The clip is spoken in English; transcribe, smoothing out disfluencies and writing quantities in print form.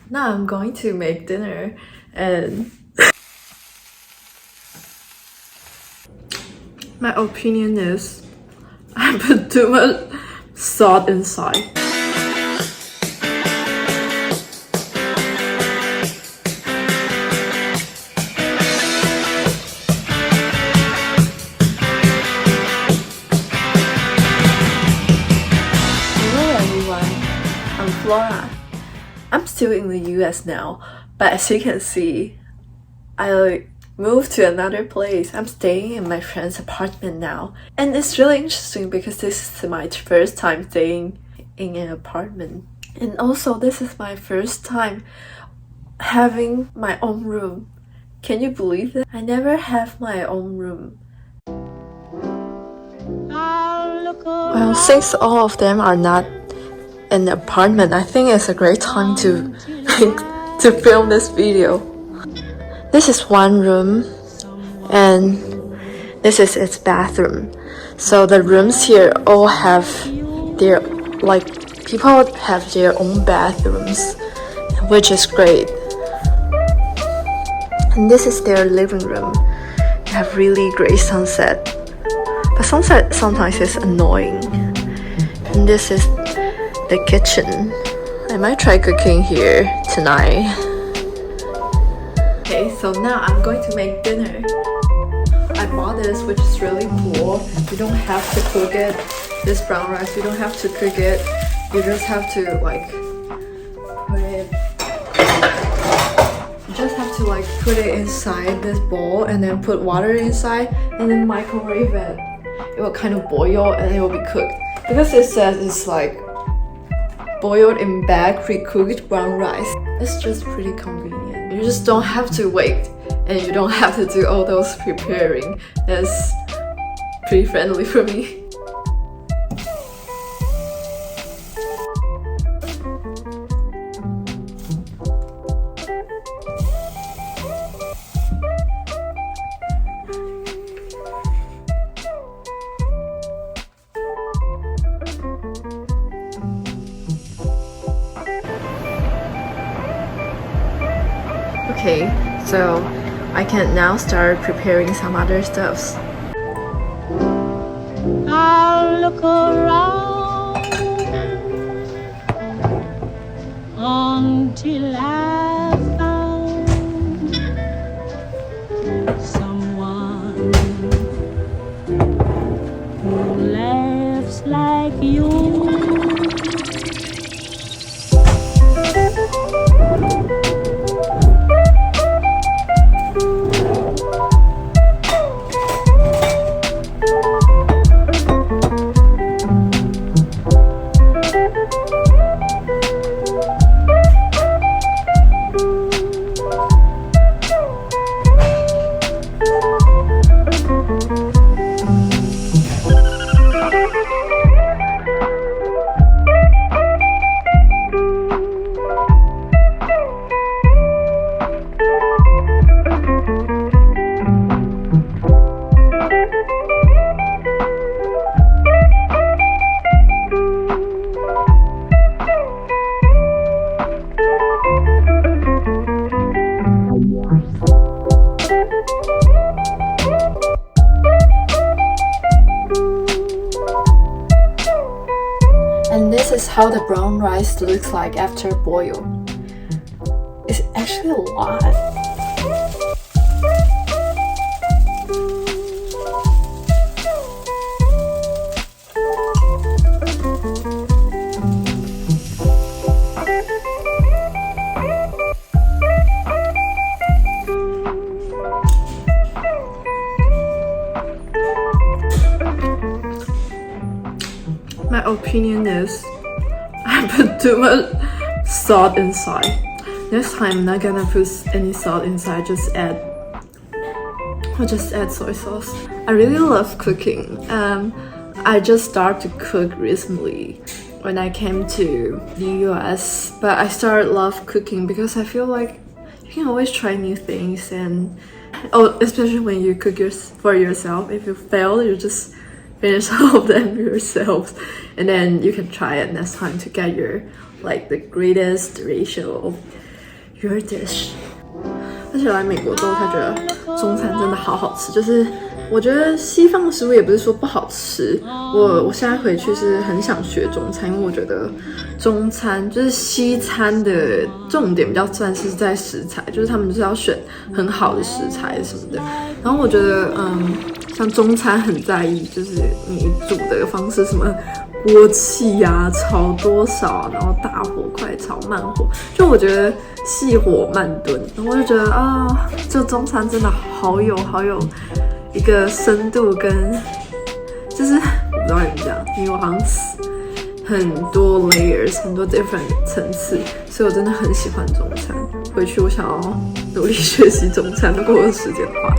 Now I'm going to make dinner and my opinion is I put too much salt inside. Hello everyone, I'm Flora. I'm still in the US now, but as you can see, I moved to another place. I'm staying in my friend's apartment now, and it's really interesting because this is my first time staying in an apartment, and also this is my first time having my own room. Can you believe that? I never have my own room. Well, since all of them are not in the apartment, I think it's a great time to film this video. This is one room and this is its bathroom. So the rooms here all have their, people have their own bathrooms, which is great. And this is their living room. They have really great sunset, but sunset sometimes is annoying. And this is the kitchen. I might try cooking here tonight. Okay, so now I'm going to make dinner. I bought this, which is really cool. You don't have to cook it. This brown rice, you don't have to cook it. You just have to put it. You just have to put it inside this bowl and then put water inside and then microwave it. It will kind of boil and it will be cooked. Because it says it's boiled in bag pre-cooked brown rice. It's just pretty convenient. You just don't have to wait and you don't have to do all those preparing. That's pretty friendly for me. Okay, so I can now start preparing some other stuffs. I'll look around until I found someone who laughs like you. And this is how the brown rice looks like after boil. It's actually a lot. My opinion is I put too much salt inside. Next time I'm not gonna put any salt inside, I'll just add soy sauce. I really love cooking. I just started to cook recently when I came to the US, but I started love cooking because I feel like you can always try new things, and especially when you cook for yourself. If you fail, you just finish all of them yourself, and then you can try it next time to get your the greatest ratio. your dish。而且来美国之后才觉得中餐真的好好吃，就是我觉得西方的食物也不是说不好吃，我现在回去是很想学中餐，因为我觉得中餐就是西餐的重点比较算是在食材，就是他们就是要选很好的食材什么的。然后我觉得像中餐很在意就是你煮的方式，什么锅气啊，炒多少啊，然后大火快炒慢火，就我觉得细火慢炖，然后我就觉得这中餐真的好有一个深度跟，就是我不知道怎么讲，因为我好像很多 layers， 很多 different 层次，所以我真的很喜欢中餐。回去我想要努力学习中餐，如果我有时间的话。